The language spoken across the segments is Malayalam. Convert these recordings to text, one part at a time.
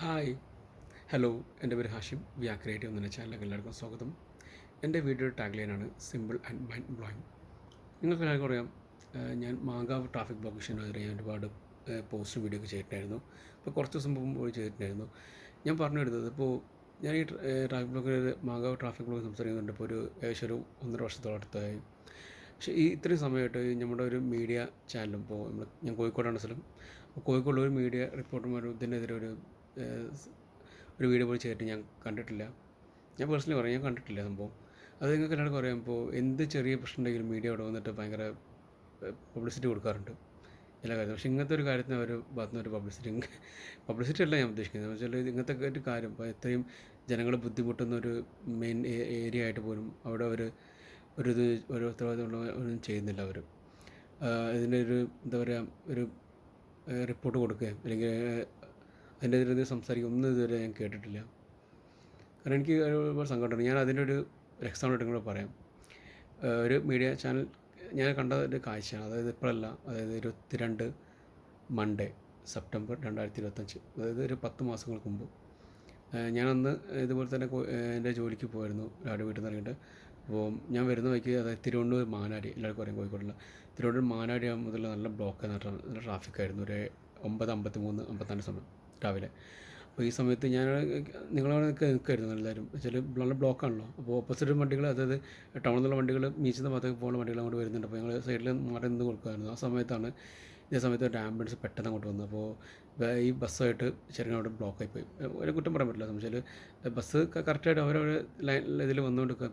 Hi, hello. എൻ്റെ പേര് ഹാഷിം. വി ആർ ക്രിയേറ്റീവ് എന്ന ചാനലിലേക്ക് എല്ലാവർക്കും സ്വാഗതം. എൻ്റെ വീഡിയോയുടെ ടാഗ്ലൈനാണ് സിമ്പിൾ ആൻഡ് മൈൻഡ് ബ്ലോയിങ്. നിങ്ങൾക്ക് എല്ലാവർക്കും അറിയാം, ഞാൻ മാങ്കാവ് ട്രാഫിക് ബ്ലോക്ക് ഇഷ്യൂവിനെതിരെ ഞാൻ ഒരുപാട് പോസ്റ്റും വീഡിയോ ഒക്കെ ചെയ്തിട്ടുണ്ടായിരുന്നു. ഇപ്പോൾ കുറച്ച് ദിവസം മുമ്പ് പോയി ചെയ്തിട്ടുണ്ടായിരുന്നു. ഞാൻ പറഞ്ഞു വരുന്നത്, ഇപ്പോൾ ഞാൻ ഈ ട്രാഫിക് ബ്ലോക്കിൽ മാങ്കാവ് ട്രാഫിക് ബ്ലോക്ക് സംസാരിക്കുന്നുണ്ട് ഇപ്പോൾ ഏകദേശം ഒരു 1.5 വർഷത്തോളം അടുത്തായി. പക്ഷേ ഈ ഇത്രയും സമയമായിട്ട് നമ്മുടെ ഒരു മീഡിയ ചാനലും ഇപ്പോൾ ഞാൻ കോഴിക്കോടാണ് സ്ഥലം. അപ്പോൾ കോഴിക്കോടുള്ള ഒരു മീഡിയ റിപ്പോർട്ടർമാരും ഇതിനെതിരെ ഒരു വീഡിയോ പോയി ചെയ്തിട്ട് ഞാൻ കണ്ടിട്ടില്ല. ഞാൻ പേഴ്സണലി പറയാം, ഞാൻ കണ്ടിട്ടില്ല സംഭവം. അത് നിങ്ങൾക്ക് എല്ലാവർക്കും അറിയാം. ഇപ്പോൾ എന്ത് ചെറിയ പ്രശ്നം ഉണ്ടെങ്കിലും മീഡിയ അവിടെ വന്നിട്ട് ഭയങ്കര പബ്ലിസിറ്റി കൊടുക്കാറുണ്ട് എല്ലാ കാര്യത്തിലും. പക്ഷേ ഇങ്ങനത്തെ ഒരു കാര്യത്തിന് അവർ ഭാഗത്തുനിന്ന് ഒരു പബ്ലിസിറ്റി അല്ല ഞാൻ ഉദ്ദേശിക്കുന്നത്. എന്ന് വെച്ചാൽ ഇങ്ങനത്തെ ഒരു കാര്യം ഇപ്പോൾ എത്രയും ജനങ്ങൾ ബുദ്ധിമുട്ടുന്ന ഒരു മെയിൻ ഏരിയ ആയിട്ട് പോലും അവിടെ ഒരു ഉത്തരവാദിത്തമുള്ള ഒന്നും ചെയ്യുന്നില്ല അവർ. ഇതിൻ്റെ എന്താ പറയുക, ഒരു റിപ്പോർട്ട് കൊടുക്കുകയും അല്ലെങ്കിൽ അതിൻ്റെ എതിരെ സംസാരിക്കുക ഒന്നും ഇതുവരെ ഞാൻ കേട്ടിട്ടില്ല. കാരണം എനിക്ക് ഒരുപാട് സങ്കടമുണ്ട്. ഞാൻ അതിൻ്റെ ഒരു എക്സാമ്പിൾ ആയിട്ട് കൂടെ പറയാം. ഒരു മീഡിയ ചാനൽ ഞാൻ കണ്ട ഒരു കാഴ്ചയാണ്. അതായത് ഇപ്പോഴല്ല, അതായത് 22 മൺഡേ സെപ്റ്റംബർ 2025, അതായത് ഒരു 10 മാസങ്ങൾക്ക് മുമ്പ് ഞാനന്ന് ഇതുപോലെ തന്നെ എൻ്റെ ജോലിക്ക് പോയിരുന്നു. രാവിലെ വീട്ടിൽ നിന്ന് ഇറങ്ങിയിട്ട് അപ്പോൾ ഞാൻ വരുന്ന വഴിക്ക്, അതായത് തിരുവനന്തപുരം മാനാടി, എല്ലാവർക്കും അറിയാം കോഴിക്കോടുള്ള തിരുവനന്തപുരം മാനാടി മുതൽ നല്ല ബ്ലോക്ക്, നല്ല ട്രാഫിക്കായിരുന്നു. ഒരു 9:53, 54 സമയം രാവിലെ. അപ്പോൾ ഈ സമയത്ത് ഞാൻ നിങ്ങളവിടെയൊക്കെ നിൽക്കുമായിരുന്നു എല്ലാവരും. വെച്ചാൽ നല്ല ബ്ലോക്കാണല്ലോ. അപ്പോൾ ഓപ്പോസിറ്റ് വണ്ടികൾ, അതായത് ടൗണിൽ നിന്നുള്ള വണ്ടികൾ മീച്ചുന്ന ഭാഗത്തേക്ക് പോകുന്ന വണ്ടികൾ അങ്ങോട്ട് വരുന്നുണ്ട്. അപ്പോൾ ഞങ്ങൾ സൈഡിൽ മാറി നിന്ന് കൊടുക്കുമായിരുന്നു. ആ സമയത്താണ് ഇതേ സമയത്ത് ഒരു ആംബുലൻസ് പെട്ടെന്ന് അങ്ങോട്ട് വന്നു. അപ്പോൾ ഈ ബസ്സായിട്ട് ശരിക്കും അവിടെ ബ്ലോക്കായിപ്പോയി. ഒരു കുറ്റം പറയാൻ പറ്റില്ല. എന്ന് വെച്ചാൽ ബസ് കറക്റ്റായിട്ട് അവരവരെ ഇതിൽ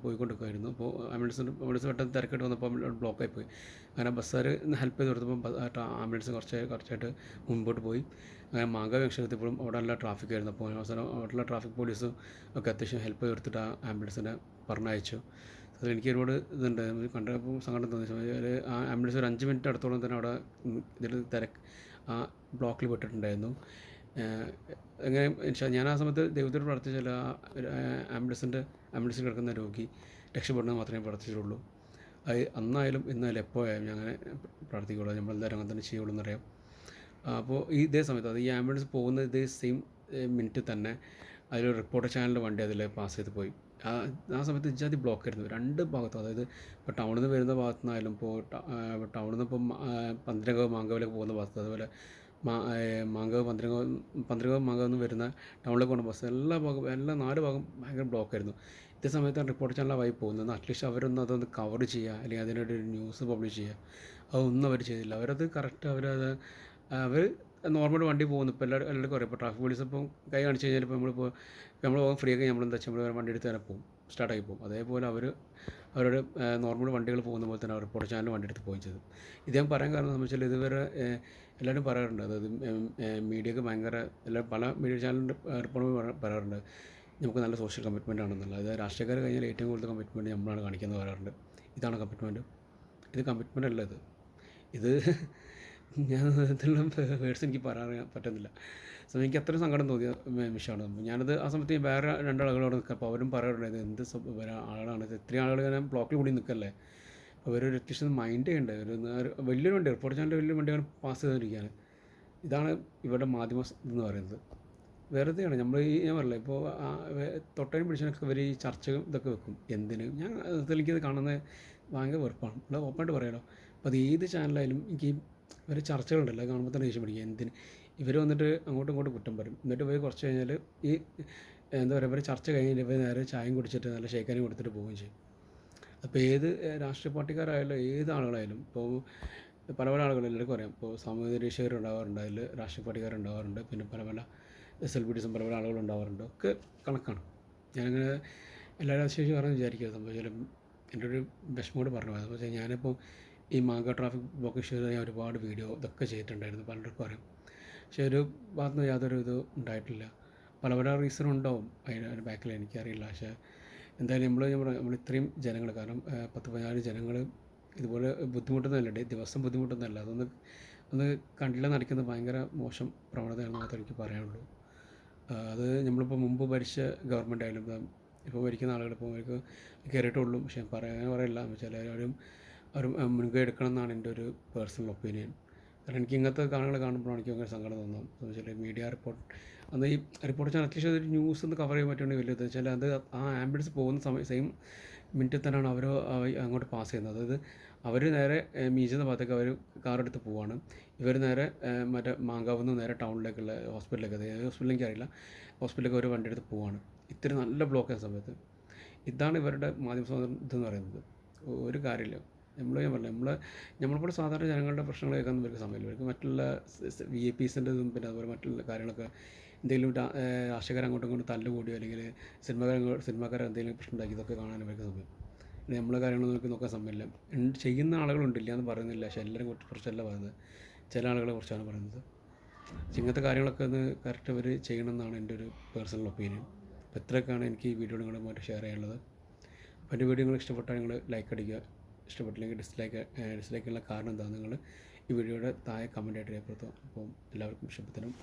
പോയിക്കൊണ്ടിരിക്കുമായിരുന്നു. അപ്പോൾ ആംബുലൻസ് പെട്ടെന്ന് തിരക്കിട്ട് വന്നപ്പോൾ ബ്ലോക്കായിപ്പോയി. അങ്ങനെ ബസ്സുകാർ ഹെൽപ്പ് ചെയ്ത് കൊടുത്തപ്പോൾ ആംബുലൻസ് കുറച്ചായിട്ട് മുൻപോട്ട് പോയി. അങ്ങനെ മാങ്കാവ് ജംഗ്ഷൻ എത്തിയപ്പോഴും അവിടെ നല്ല ട്രാഫിക് ആയിരുന്നു. അപ്പോൾ അവസാനം അവിടെയുള്ള ട്രാഫിക് പോലീസും ഒക്കെ അത്യാവശ്യം ഹെൽപ്പ് ചെയ്തെടുത്തിട്ട് ആ ആംബുലൻസിനെ പറഞ്ഞയച്ചു. അതിൽ എനിക്ക് ഒരുപാട് ഇതുണ്ട്. കണ്ടപ്പോൾ സങ്കടം തോന്നി. ആ ആംബുലൻസ് ഒരു 5 മിനിറ്റ് അടുത്തോളം തന്നെ അവിടെ ആ ബ്ലോക്കിൽ പെട്ടിട്ടുണ്ടായിരുന്നു. എങ്ങനെ ഞാൻ ആ സമയത്ത് ദൈവത്തോട് പ്രാർത്ഥിച്ചാൽ ആ ആംബുലൻസിൽ കിടക്കുന്ന രോഗി രക്ഷപ്പെടുന്നത് മാത്രമേ പ്രാർത്ഥിച്ചിട്ടുള്ളൂ. അത് അന്നായാലും ഇന്നായാലും എപ്പോഴായാലും ഞാൻ അങ്ങനെ പ്രാർത്ഥിക്കുള്ളൂ. നമ്മളെല്ലാവരും അങ്ങനെ തന്നെ ചെയ്യുള്ളൂ എന്നറിയാം. അപ്പോൾ ഇതേ സമയത്ത്, അത് ഈ ആംബുലൻസ് പോകുന്ന ഇതേ സെയിം മിനിറ്റ് തന്നെ അതിലൊരു റിപ്പോർട്ടർ ചാനലിൻ്റെ വണ്ടി അതിൽ പാസ് ചെയ്ത് പോയി. ആ സമയത്ത് ഇജാതി ബ്ലോക്കായിരുന്നു 2 ഭാഗത്തും. അതായത് ഇപ്പോൾ ടൗണിൽ നിന്ന് വരുന്ന ഭാഗത്തു നിന്നായാലും, ഇപ്പോൾ ടൗണിൽ നിന്ന് ഇപ്പം പന്തീരാങ്കാവ് മാങ്കാവിലേക്ക് പോകുന്ന ഭാഗത്ത്, അതുപോലെ മാങ്കാവ് പന്തീരാങ്കാവ് മാങ്കാവ് നിന്ന് വരുന്ന ടൗണിലേക്ക് പോകുന്ന ബസ് എല്ലാ 4 ഭാഗം ഭയങ്കര ബ്ലോക്കായിരുന്നു. ഇതേ സമയത്താണ് റിപ്പോർട്ടർ ചാനലായി പോകുന്നത്. അറ്റ്ലീസ്റ്റ് അവരൊന്ന് അതൊന്ന് കവർ ചെയ്യുക, അല്ലെങ്കിൽ അതിനൊരു ന്യൂസ് പബ്ലിഷ് ചെയ്യുക, അതൊന്നും അവർ ചെയ്തില്ല. അവരത് കറക്റ്റ് അവർ നോർമൽ വണ്ടി പോകുന്നു. ഇപ്പോൾ എല്ലാവർക്കും അറിയാം. ഇപ്പോൾ ട്രാഫിക് പോലീസ് ഇപ്പം കൈ കാണിച്ച് കഴിഞ്ഞാൽ ഇപ്പോൾ നമ്മൾ പോകാൻ ഫ്രീ ആക്കി നമ്മളെന്താ വെച്ചാൽ നമ്മൾ വണ്ടി എടുത്ത് തന്നെ പോകും, സ്റ്റാർട്ടാക്കി പോകും. അതേപോലെ അവരുടെ നോർമൽ വണ്ടികൾ പോകുന്ന പോലെ തന്നെ റിപ്പോർട്ടർ ചാനൽ വണ്ടി എടുത്ത് പോയി ചെയ്തു. ഇത് ഞാൻ പറയാൻ കാരണം എന്ന് വെച്ചാൽ ഇതുവരെ എല്ലാവരും പറയാറുണ്ട്, അതായത് മീഡിയക്ക് ഭയങ്കര പല മീഡിയ ചാനലിൻ്റെ റിപ്പോർട്ട് പറയാറുണ്ട് നമുക്ക് നല്ല സോഷ്യൽ കമ്മിറ്റ്മെൻ്റ് ആണെന്നുള്ളത്. അതായത് രാഷ്ട്രീയക്കാർ കഴിഞ്ഞാൽ ഏറ്റവും കൂടുതൽ കമ്മിറ്റ്മെൻറ്റ് നമ്മളാണ് കാണിക്കുന്നത് പറയാറുണ്ട്. ഇതാണ് കമ്മിറ്റ്മെൻറ്റ്. ഇത് കമ്മിറ്റ്മെൻ്റ് അല്ല. ഇത് ഞാൻ ഇതിലുള്ള വേർഡ്സ് എനിക്ക് പറയാൻ പറ്റുന്നില്ല. സോ എനിക്ക് അത്രയും സങ്കടം തോന്നിയ നിമിഷമാണ്. ഞാനത് ആ സമയത്ത് വേറെ 2 ആളുകളോട് നിൽക്കുക. അപ്പോൾ അവരും പറയാറുണ്ടായത് എന്ത് ആളാണ് ഇത്, ഇത്രയും ആളുകൾ ഇങ്ങനെ ബ്ലോക്കിൽ കൂടി നിൽക്കല്ലേ. അപ്പോൾ ഒരു അത്യാവശ്യം മൈൻഡ് ചെയ്യണ്ടേ. വലിയൊരു വണ്ടി, റിപ്പോർട്ടർ ചാനലിൻ്റെ വലിയ വണ്ടി അങ്ങനെ പാസ് ചെയ്തിരിക്കുകയാണ്. ഇതാണ് ഇവരുടെ മാധ്യമ എന്ന് പറയുന്നത്. വെറുതെയാണ് ഞാൻ പറയില്ല. ഇപ്പോൾ തൊട്ടതിനും പിടിച്ചതിനൊക്കെ ഇവർ ഈ ചർച്ചകൾ ഇതൊക്കെ വെക്കും. എന്തിന്? എനിക്കത് കാണുന്നത് ഭയങ്കര വെറുപ്പാണ്. ഇവിടെ ഓപ്പണായിട്ട് പറയാമല്ലോ. അപ്പോൾ അത് ഏത് ചാനലായാലും എനിക്ക് ഇവർ ചർച്ചകളുണ്ടല്ലോ, അത് കാണുമ്പോൾ തന്നെ ദേഷ്യം പിടിക്കുക. എന്തിന് ഇവർ വന്നിട്ട് അങ്ങോട്ടും ഇങ്ങോട്ടും കുറ്റം പറയും. എന്നിട്ട് ഇവർ കുറച്ച് കഴിഞ്ഞാൽ ഈ എന്താ പറയുക, ഇവർ ചർച്ച കഴിഞ്ഞിട്ട് ഇവർ നേരെ ചായയും കുടിച്ചിട്ട് നല്ല ഷേക്കാനും കൊടുത്തിട്ട് പോവുകയും ചെയ്യും. അപ്പോൾ ഏത് രാഷ്ട്രീയ പാർട്ടിക്കാരായാലും ഏത് ആളുകളായാലും, ഇപ്പോൾ പല ആളുകൾ എല്ലാവർക്കും അറിയാം. ഇപ്പോൾ സാമൂഹ്യ നിരീക്ഷകരുണ്ടാവാറുണ്ട്, അതിൽ രാഷ്ട്രീയ പാർട്ടിക്കാരുണ്ടാവാറുണ്ട്, പിന്നെ പല സെലിബ്രിറ്റീസും പല ആളുകളുണ്ടാവാറുണ്ട്. ഒക്കെ കണക്കാണ്. ഞാനങ്ങനെ എല്ലാവരും അതിശേഷി പറഞ്ഞു വിചാരിക്കുക. സംഭവിച്ചാലും എൻ്റെ ഒരു വിഷമോട് പറഞ്ഞു പോയത്. പക്ഷേ ഞാനിപ്പോൾ ഈ മാങ്കാവ് ട്രാഫിക് ബ്ലോക്ക് ഇഷ്യൂ ഞാൻ ഒരുപാട് വീഡിയോ ഇതൊക്കെ ചെയ്തിട്ടുണ്ടായിരുന്നു, പലർക്കും അറിയാം. പക്ഷേ ഒരു ഭാഗത്തുനിന്ന് യാതൊരു ഇതും ഉണ്ടായിട്ടില്ല. പല റീസണും ഉണ്ടാവും അതിൻ്റെ ബാക്കിൽ, എനിക്കറിയില്ല. പക്ഷേ എന്തായാലും നമ്മൾ ഇത്രയും ജനങ്ങൾ, കാരണം 10-14 ജനങ്ങൾ ഇതുപോലെ ബുദ്ധിമുട്ടുന്നതല്ല, ദിവസം ബുദ്ധിമുട്ടുന്നതല്ല. ഒന്ന് കണ്ടില്ല നടിക്കുന്നത് ഭയങ്കര മോശം പ്രവണതയാണെന്ന് മാത്രമേ എനിക്ക് പറയാനുള്ളൂ. അത് നമ്മളിപ്പോൾ മുമ്പ് ഭരിച്ച ഗവൺമെൻറ് ആയാലും ഇപ്പോൾ ഭരിക്കുന്ന ആളുകൾ ഇപ്പോൾ അവർക്ക് കയറിയിട്ടുള്ളൂ. പക്ഷേ പറയില്ല. ചിലരും അവർ മുൻകൈ എടുക്കണം എന്നാണ് എൻ്റെ ഒരു പേഴ്സണൽ ഒപ്പീനിയൻ. കാരണം എനിക്ക് ഇങ്ങനത്തെ കാണുമ്പോഴാണ് എനിക്ക് ഭയങ്കര സങ്കടം തോന്നുന്നത്. എന്ന് വെച്ചാൽ മീഡിയ അന്ന് ഈ റിപ്പോർട്ട് വെച്ചാൽ അറ്റ്ലീസ്റ്റ് ഒരു ന്യൂസ് ഒന്ന് കവർ ചെയ്യാൻ പറ്റുകയാണെങ്കിൽ വലിയത് വെച്ചാൽ അത് ആ ആംബുലൻസ് പോകുന്ന സമയം സെയിം മിനിറ്റിൽ തന്നെയാണ് അവർ അങ്ങോട്ട് പാസ് ചെയ്യുന്നത്. അതായത് അവർ നേരെ മീജുന്ന ഭാഗത്തേക്ക് അവർ കാറെടുത്ത് പോവാണ്, ഇവർ നേരെ മറ്റേ മാങ്കാവ് നിന്ന് നേരെ ടൗണിലേക്കുള്ള ഹോസ്പിറ്റലിലേക്ക്, അതായത് ഹോസ്പിറ്റലിലേക്ക് അറിയില്ല, ഹോസ്പിറ്റലിലേക്ക് ഒരു വണ്ടി എടുത്ത് പോവാണ്. ഇത്തിരി നല്ല ബ്ലോക്ക് ചെയ്യുന്ന സമയത്ത് ഇതാണ് ഇവരുടെ മാധ്യമ സ്വാതന്ത്ര്യം ഇതെന്ന് പറയുന്നത്. ഒരു കാര്യമില്ല. ഞാൻ പറഞ്ഞില്ല, നമ്മളിപ്പോൾ സാധാരണ ജനങ്ങളുടെ പ്രശ്നങ്ങൾ കേൾക്കാൻ ഇവർക്ക് സമയമില്ല. ഇവർക്ക് മറ്റുള്ള VIPസിൻ്റെതും പിന്നെ അതുപോലെ മറ്റുള്ള കാര്യങ്ങളൊക്കെ എന്തെങ്കിലും രാഷ്ട്രീയക്കാർ അങ്ങോട്ടും ഇങ്ങോട്ടും തല്ലുകൂടിയോ അല്ലെങ്കിൽ സിനിമാക്കാർ എന്തെങ്കിലും പ്രശ്നം ഉണ്ടാക്കി ഇതൊക്കെ കാണാൻ ഇവർക്ക് സമയം. പിന്നെ നമ്മളെ കാര്യങ്ങളൊന്നും നമുക്ക് നോക്കാൻ സമയമില്ല. ചെയ്യുന്ന ആളുകളുണ്ടില്ല എന്ന് പറയുന്നില്ല, പക്ഷേ എല്ലാവരും കുറിച്ചല്ല പറയുന്നത്, ചില ആളുകളെ കുറിച്ചാണ് പറയുന്നത്. ഇങ്ങനത്തെ കാര്യങ്ങളൊക്കെ ഒന്ന് കറക്റ്റ് അവർ ചെയ്യണമെന്നാണ് എൻ്റെ ഒരു പേഴ്സണൽ ഒപ്പീനിയൻ. അപ്പോൾ ഇത്രയൊക്കെയാണ് എനിക്ക് ഈ വീഡിയോ നിങ്ങളുമായിട്ട് ഷെയർ ചെയ്യാനുള്ളത്. അപ്പോൾ എൻ്റെ വീഡിയോ നിങ്ങൾ ഇഷ്ടപ്പെട്ടാൽ നിങ്ങൾ ലൈക്ക് അടിക്കുക, ഇഷ്ടപ്പെട്ടില്ലെങ്കിൽ ഡിസ്ലൈക്ക് ചെയ്യാനുള്ള കാരണം എന്താണെന്ന് നിങ്ങൾ ഈ വീഡിയോയുടെ താഴെ കമൻറ്റായിട്ട് രേഖപ്പെടുത്തുക. അപ്പോൾ എല്ലാവർക്കും ഇഷ്ടപ്പെടണം.